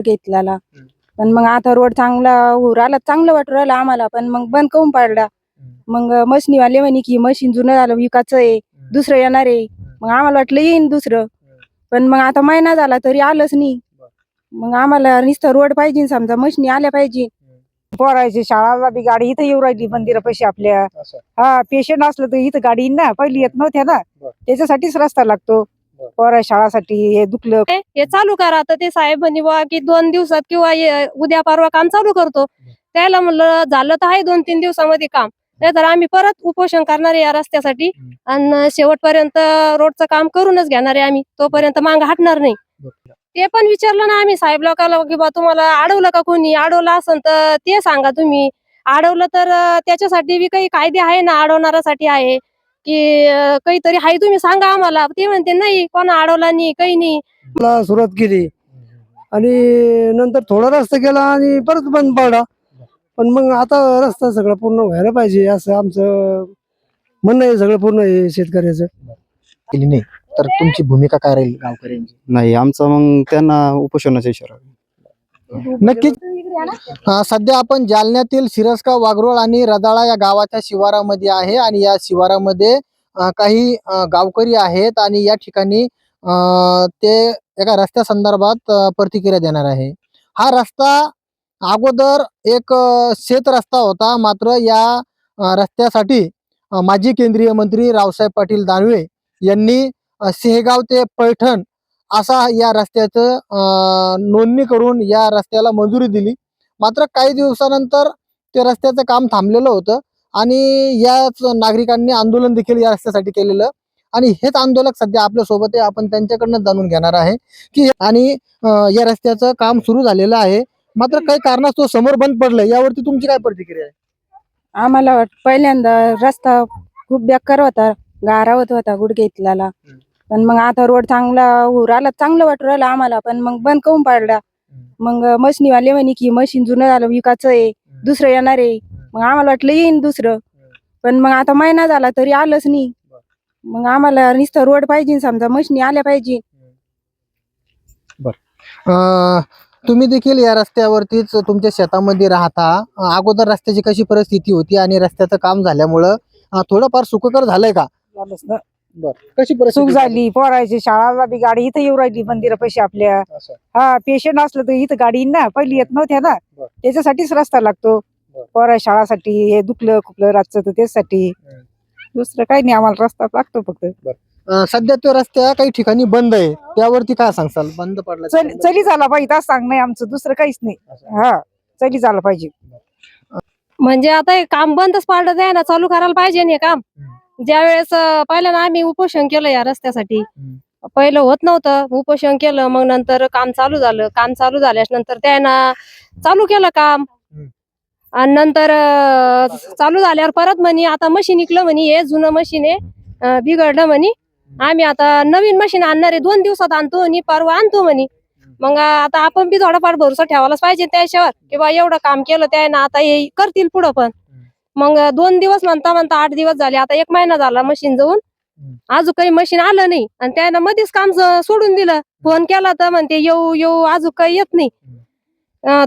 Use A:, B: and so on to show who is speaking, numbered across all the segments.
A: घेतलेला. पण मग आता रोड चांगला होऊ राहिला, चांगलं वाटू राहिलं आम्हाला. पण मग बंद काऊन पाडला? मग मशीनवाले म्हणे की मशीन जुनं झालं, विकायचं आहे, दुसरं येणार आहे. मग आम्हाला वाटलं येईन दुसरं, पण मग आता महिना झाला तरी आलंच नाही. मग आम्हाला नुसतं रोड पाहिजे, समजा मशीनी आल्या पाहिजे.
B: पोरायची शाळाला बी गाडी इथं येऊ राहिली मंदिरापाशी आपल्या. हा, पेशंट असलं तर इथं गाडी येईन ना, पहिली येत नव्हत्या ना, त्याच्यासाठीच रस्ता लागतो. पोरा शाळासाठी हे दुखलं
C: हे चालू करा. तर ते साहेब म्हणे बुवा की 2 दिवसात किंवा उद्या परवा काम चालू करतो. त्याला म्हणलं झालं तर आहे 2-3 दिवसामध्ये काम, नाही तर आम्ही परत उपोषण करणार आहे या रस्त्यासाठी. आणि शेवटपर्यंत रोडचं काम करूनच घेणार आहे आम्ही, तोपर्यंत मांग हटणार नाही. ते पण विचारलं ना आम्ही साहेब लोकांना की बा तुम्हाला अडवलं का कोणी? अडवलं असेल तर ते सांगा तुम्ही. अडवलं तर त्याच्यासाठी बी काही कायदे आहे ना, अडवणाऱ्यासाठी आहे की काहीतरी आहे, तुम्ही सांगा आम्हाला. ते म्हणते नाही, कोणा अडवला नाही, काही नाही.
D: सुरुवात केली आणि नंतर थोडा रस्ता केला आणि परत बंद पडला. पण मग आता रस्ता सगळं पूर्ण व्हायला पाहिजे असं आमचं म्हणणं आहे. सगळं पूर्ण आहे शेतकऱ्याचं.
E: केली नाही तर तुमची भूमिका काय राहील गावकऱ्यांची?
F: नाही, आमचा मग त्यांना उपोषणाचा इशारा.
E: नक्कीच. सध्या आपण जालन्यातील सिरसगाव, वाघरोळ आणि रदाळा या गावाच्या शिवारामध्ये आहे आणि या शिवारामध्ये काही गावकरी आहेत आणि या ठिकाणी ते एका रस्त्या संदर्भात प्रतिक्रिया देणार आहे. हा रस्ता अगोदर एक शेत रस्ता होता, मात्र या रस्त्यासाठी माजी केंद्रीय मंत्री रावसाहेब पाटील दानवे यांनी शेगाव ते पैठण असा या रस्त्याचं नोंदणी करून या रस्त्याला मंजुरी दिली. मात्र काही दिवसानंतर ते रस्त्याचं काम थांबलेलं होतं आणि याच नागरिकांनी आंदोलन देखील या रस्त्यासाठी केलेलं आणि हेच आंदोलक सध्या आपल्या सोबत आहे. आपण त्यांच्याकडनं जाणून घेणार आहे की आणि या रस्त्याचं काम सुरू झालेलं आहे, मात्र काही कारणास्तव समोर बंद पडलं. यावरती तुमची काय प्रतिक्रिया आहे?
A: आम्हाला पहिल्यांदा रस्ता खूप बेकार होता, गारावत होता गुडघे इथला. पण मग आता रोड चांगला होऊ राहिला, चांगलं वाटू राहिलं आम्हाला. पण मग बंद काऊन पाडला? मग मशीनीवाले म्हणे की मशीन जुनं झालं, विकायचं आहे, दुसरं येणार आहे. मग आम्हाला वाटलं येईन दुसरं, पण मग आता महिना झाला तरी आलंच नाही. मग आम्हाला नुसतं रोड पाहिजे, समजा मशीनी आल्या पाहिजे.
E: तुम्ही देखील या रस्त्यावरतीच तुमच्या शेतामध्ये राहता. अगोदर रस्त्याची कशी परिस्थिती होती आणि रस्त्याचं काम झाल्यामुळं थोडंफार सुखकर झालंय का?
B: झालंच ना.
E: कशी
B: चूक
E: परिस्थिती
B: झाली. पोरायची शाळाला बी गाडी इथं येऊ राहिली मंदिरापाशी आपल्या. हा, पेशंट असलं तर इथं गाडी येईन ना, पहिली येत नव्हत्या ना, त्याच्यासाठीच रस्ता लागतो. पोरा शाळासाठी हे दुखलं खुपलं रातचं तर त्यासाठी. दुसरं काही नाही, आम्हाला रस्ता लागतो फक्त.
E: सध्या तो रस्ता काही ठिकाणी बंद आहे, त्यावरती काय सांगसाल? बंद पडला
B: चली झाला पाहिजे असं सांग नाही आमचं, दुसरं काहीच नाही. हा, चली झालं पाहिजे.
C: म्हणजे आता हे काम बंदच पाडलं जाय ना, चालू करायला पाहिजे ना हे काम. ज्या वेळेस पहिल्यांदा आम्ही उपोषण केलं या रस्त्यासाठी, पहिलं होत नव्हतं, उपोषण केलं, मग नंतर काम चालू झालं. काम चालू झाल्यास नंतर त्यानं चालू केलं काम आणि नंतर चालू झाल्यावर परत म्हणे आता मशीन इकलं, म्हणे हे जुनं मशीन आहे, बिघडलं म्हणे, आम्ही आता नवीन मशीन आणणार आहे, 2 दिवसात आणतो आणि परवा आणतो म्हणे. मग आता आपण बी थोडाफार भरोसा ठेवायलाच पाहिजे त्याच्यावर की बा एवढं काम केलं त्यानं, आता हे करतील पुढं. पण मग 2 दिवस म्हणता म्हणता 8 दिवस झाले, आता 1 महिना झाला मशीन जाऊन, अजून काही मशीन आलं नाही. आणि त्यानं मध्येच काम सोडून दिलं. फोन केला तर म्हणते येऊ येऊ, अजून काही येत नाही.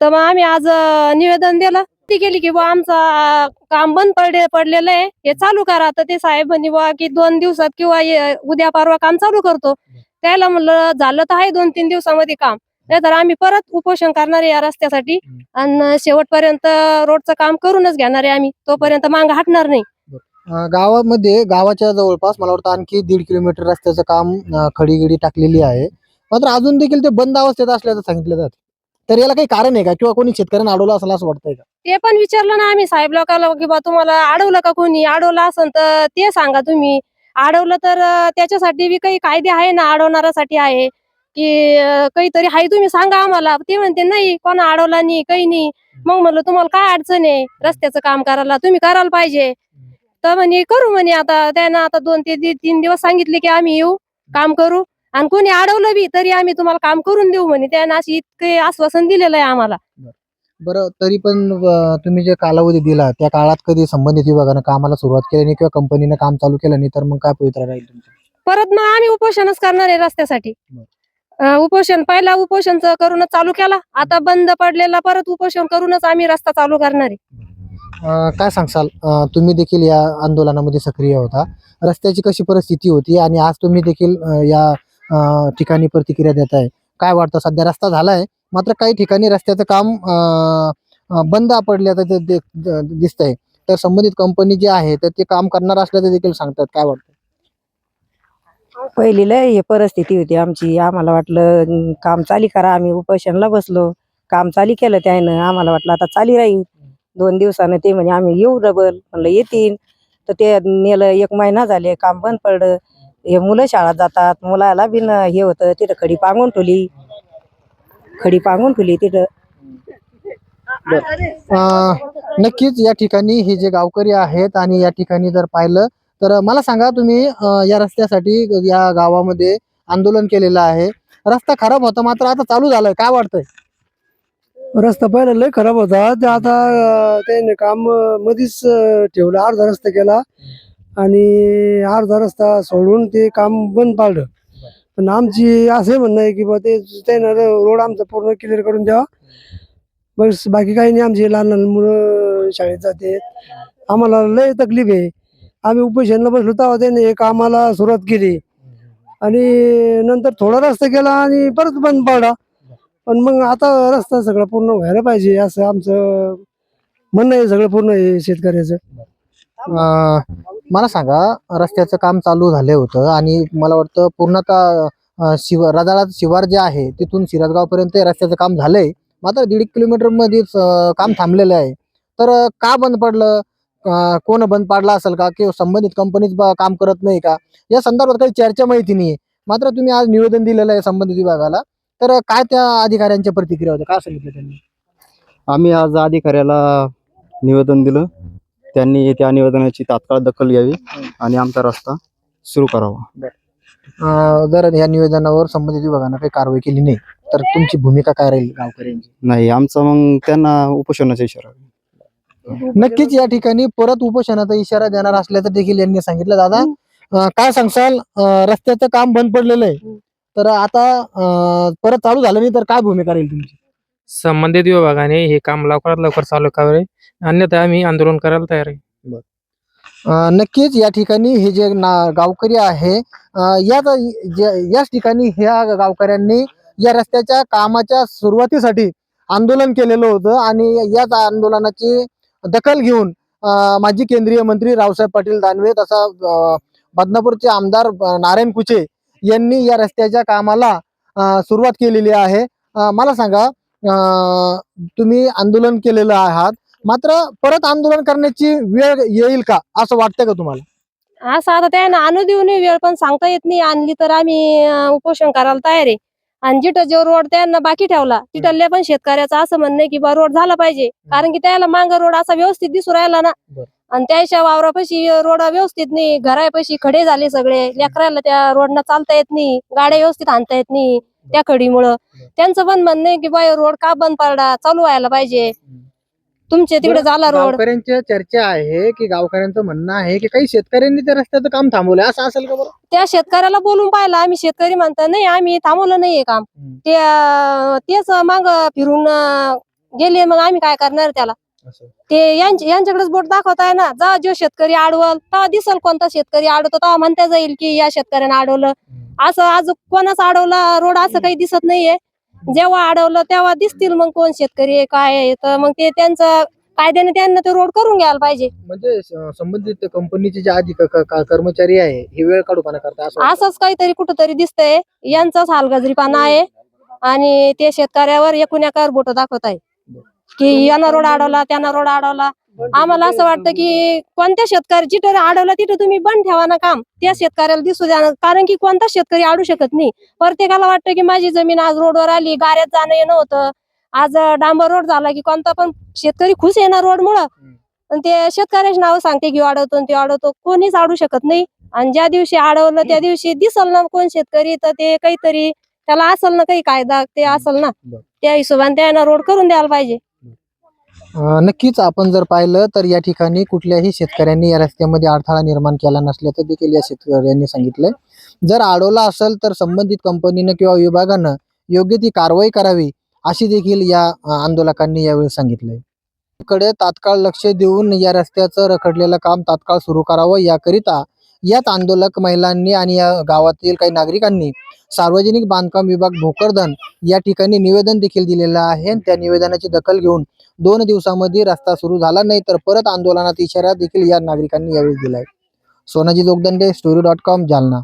C: तर मग आम्ही आज निवेदन दिलं, ती केली की बा आमचं काम बंद पडलेलं आहे, हे चालू करा. तर ते साहेब म्हणे बा की 2 दिवसात किंवा उद्या परवा काम चालू करतो. त्याला म्हणलं झालं तर आहे 2-3 दिवसामध्ये काम, नाही तर आम्ही परत उपोषण करणार आहे या रस्त्यासाठी. आणि शेवटपर्यंत रोडचं काम करूनच घेणार आहे आम्ही, तोपर्यंत मांग हटणार नाही.
E: गावामध्ये गावाच्या जवळपास मला वाटतं आणखी 1.5 किलोमीटर रस्त्याचं काम खडीगिडी टाकलेली आहे, मात्र अजून देखील ते बंद अवस्थेत असल्याचं सांगितलं जातं. तर याला काही कारण आहे का किंवा कोणी शेतकऱ्यांना अडवलं असं असं वाटतंय का?
C: ते पण विचारलं ना आम्ही साहेब लोकांना की बा तुम्हाला अडवलं का कोणी? अडवलं असेल तर ते सांगा तुम्ही. अडवलं तर त्याच्यासाठी बी काही कायदे आहे ना, अडवणाऱ्यासाठी आहे की काहीतरी आहे, तुम्ही सांगा आम्हाला. ते म्हणते नाही, कोणा अडवला नाही, काही नाही. मग म्हणलं तुम्हाला काय अडचण आहे रस्त्याचं काम करायला, तुम्ही करायला पाहिजे. तर म्हणे करू म्हणे. आता त्यानं आता 2-3 दिवस सांगितले की आम्ही येऊ, काम करू, आणि कोणी अडवलं बी तरी आम्ही तुम्हाला काम करून देऊ म्हणे. त्यानं अशी इतके आश्वासन दिलेलं आहे आम्हाला.
E: बरं, तरी पण तुम्ही जे कालावधी दिला त्या काळात कधी संबंधित विभागानं कामाला सुरुवात केली नाही किंवा कंपनीनं काम चालू केलं नाही, तर मग काय पवित्रा राहील तुमचं?
C: परत मग आम्ही उपोषणच करणार आहे रस्त्यासाठी. उपोषण पहिला उपोषणचं करूनच चालू केला, आता बंद पडलेला परत उपोषण करूनच आम्ही रस्ता चालू करणार आहे.
E: काय सांगसाल, तुम्ही देखील या आंदोलनामध्ये सक्रिय होता, रस्त्याची कशी परिस्थिती होती आणि आज तुम्ही देखील या ठिकाणी प्रतिक्रिया देत आहे. काय वाटतं, सध्या रस्ता झालाय मात्र काही ठिकाणी रस्त्याचं काम बंद पडले आता ते दिसतंय, तर संबंधित कंपनी जी आहे तर ते काम करणार असल्याचं देखील सांगतात. काय वाटतं?
B: पहिली लय हे परिस्थिती होती आमची, आम्हाला वाटलं काम चाली करा, आम्ही उपोषणला बसलो, काम चाली केलं त्यानं, आम्हाला वाटलं आता चाली राहील. 2 दिवसानं ते म्हणे आम्ही येऊ डबल, म्हणलं येतील, तर ते नेलं. 1 महिना झाले काम बंद पडलं. हे मुलं शाळेत जातात, मुलाला बिन हे होतं, तिथं खडी पांगून ठेवली तिथं.
E: नक्कीच या ठिकाणी हे जे गावकरी आहेत आणि या ठिकाणी जर पाहिलं तर मला सांगा, तुम्ही या रस्त्यासाठी या गावामध्ये आंदोलन केलेलं आहे, रस्ता खराब होता मात्र आता चालू झालाय, काय वाटतंय?
D: रस्ता पहिला लय खराब होता, ते आता त्याने काम मधीच ठेवलं, अर्धा रस्ता केला आणि अर्धा रस्ता सोडून ते काम बंद पाडलं. पण आमची असे म्हणणं आहे की बा ते त्यानं रोड आमचा पूर्ण क्लिअर करून द्यावा, बस बाकी काही नाही. आमची लहान लहान मुलं शाळेत जाते, आम्हाला लय तकलीफ आहे. आम्ही उपोषणला बसलो तेव्हा त्याने हे कामाला सुरुवात केली आणि नंतर थोडा रस्ता केला आणि परत बंद पडला. पण मग आता रस्ता सगळा पूर्ण व्हायला पाहिजे असं आमचं म्हणणं आहे, सगळं पूर्ण आहे शेतकऱ्याचं.
E: मला सांगा, रस्त्याचं काम चालू झालं होतं आणि मला वाटतं पूर्णतः रदाळा शिवार जे आहे तिथून सिरसगाव पर्यंत रस्त्याचं काम झालंय, मात्र 1.5 किलोमीटर मध्येच काम थांबलेलं आहे. तर का बंद पडलं? कोण बंद पाडला असेल का, किंवा संबंधित कंपनीच काम करत नाही का, या संदर्भात काही चर्चा माहिती नाहीये. मात्र तुम्ही आज निवेदन दिलेलं आहे संबंधित विभागाला, तर काय त्या अधिकाऱ्यांच्या प्रतिक्रिया होत्या, काय सांगितलं त्यांनी?
F: आम्ही आज अधिकाऱ्याला निवेदन दिलं, त्यांनी त्या निवेदनाची तात्काळ दखल घ्यावी आणि आमचा रस्ता सुरू करावा.
E: जर या निवेदनावर संबंधित विभागानं काही कारवाई केली नाही तर तुमची भूमिका काय राहील गावकऱ्यांची?
F: नाही, आमचा मग त्यांना उपोषणाचा इशारा.
E: नक्कीच या ठिकाणी परत उपोषणाचा इशारा देणार असल्याचं देखील यांनी सांगितलं. दादा, काय सांगसाल, रस्त्याचं काम बंद पडलेलं आहे, तर आता परत चालू झालं नाही तर काय भूमिका राहील तुमची?
G: संबंधित विभागाने हे काम लवकरात लवकर चालू करावे, अन्यथा आम्ही आंदोलन करायला तयार आहे.
E: नक्कीच या ठिकाणी हे जे गावकरी आहे, याच ठिकाणी ह्या गावकऱ्यांनी या रस्त्याच्या कामाच्या सुरुवातीसाठी आंदोलन केलेलं होतं आणि याच आंदोलनाची दखल घेऊन माजी केंद्रीय मंत्री रावसाहेब पाटील दानवे तसा बदनापूरचे आमदार नारायण कुचे यांनी या रस्त्याच्या कामाला सुरुवात केलेली आहे. मला सांगा, तुम्ही आंदोलन केलेलं आहात, मात्र परत आंदोलन करण्याची वेळ येईल का असं वाटतं का तुम्हाला?
C: असं आता त्यांना आणू देऊ नये वेळ, पण सांगता येत नाही. आणली तर आम्ही उपोषण करायला तयार आहे. आणि जिथं जो रोड त्यांना बाकी ठेवला तिथल्या पण शेतकऱ्याचं असं म्हणणं आहे की बा रोड झाला पाहिजे, कारण की त्याला मांग रोड असा व्यवस्थित दिसू राहिला ना, आणि त्याच्या वावरापाशी रोड व्यवस्थित नाही, घरापाशी खडे झाले सगळे, लेकराला त्या रोडनं चालता येत नाही, गाड्या व्यवस्थित आणता येत नाही त्या खडीमुळं. त्यांचं पण म्हणणं आहे की बा रोड का बंद पडला, चालू व्हायला पाहिजे, तुमच्या तिकडे झाला रोड.
E: गावकऱ्यांची चर्चा आहे की गावकऱ्यांचं म्हणणं आहे की काही शेतकऱ्यांनी त्या रस्त्याचं काम थांबवलंय, असं असेल का बरं?
C: त्या शेतकऱ्याला बोलून पाहिलं आम्ही, शेतकरी म्हणता नाही आम्ही थांबवलं नाहीये काम, तेच माग फिरून गेले, मग आम्ही काय करणार त्याला? ते यांच्याकडेच बोट दाखवताय ना, जेव्हा जो शेतकरी अडवल तेव्हा दिसल कोणता शेतकरी अडवतो, तेव्हा म्हणता जाईल की या शेतकऱ्यानं अडवलं. असं आज कोणाच अडवला रोड असं काही दिसत नाहीये. जेव्हा अडवलं तेव्हा दिसतील मग कोण शेतकरी आहे काय आहे, तर मग ते त्यांचं कायद्याने त्यांना ते रोड करून घ्यायला पाहिजे.
E: म्हणजे संबंधित कंपनीचे जे आधी कर्मचारी आहे हे वेळ काढूपणा करतात
C: असंच काहीतरी कुठंतरी दिसतंय, यांचाच हालगजरीपणा आहे आणि ते शेतकऱ्यावर एकूण एकावर बोट दाखवत आहे की यानं रोड अडवला त्यानं रोड अडवला. आम्हाला असं वाटतं की कोणत्या शेतकरी जिथं अडवला तिथं तुम्ही बंद ठेवा ना काम, त्या शेतकऱ्याला दिसू द्या ना, कारण की कोणता शेतकरी अडू शकत नाही. प्रत्येकाला वाटतं की माझी जमीन आज रोडवर आली, गाड्यात जाणं येणं होतं, आज डांबर रोड झाला की कोणता पण शेतकरी खुश आहे ना रोड मुळे. आणि ते शेतकऱ्याचे नाव सांगते की अडवतो ते अडवतो, कोणीच अडू शकत नाही. आणि ज्या दिवशी अडवलं त्या दिवशी दिसल ना कोण शेतकरी, तर ते काहीतरी त्याला असल ना काही कायदा ते असल ना, त्या हिशोबाने त्यांना रोड करून द्यायला पाहिजे.
E: नक्कीच आपण जर पाहिलं तर या ठिकाणी कुठल्याही शेतकऱ्यांनी या रस्त्यामध्ये अडथळा निर्माण केला नसल्याचं देखील या शेतकऱ्यांनी सांगितलंय. जर अडवला असेल तर संबंधित कंपनीनं किंवा विभागानं योग्य ती कारवाई करावी अशी देखील या आंदोलकांनी यावेळी सांगितलंय. कडे तात्काळ लक्ष देऊन या रस्त्याचं रखडलेलं काम तात्काळ सुरू करावं याकरिता यात आंदोलक महिलांनी आणि या गावातील काही नागरिकांनी सार्वजनिक बांधकाम विभाग भोकरदन या ठिकाणी निवेदन देखील दिलेलं आहे. त्या निवेदनाची दखल घेऊन 2 दिवसामध्ये रस्ता सुरू झाला नाही तर परत आंदोलनात इशारा देखील या नागरिकांनी यावेळी दिलाय. सोनाजी जोगदंडे, story.com, जालना.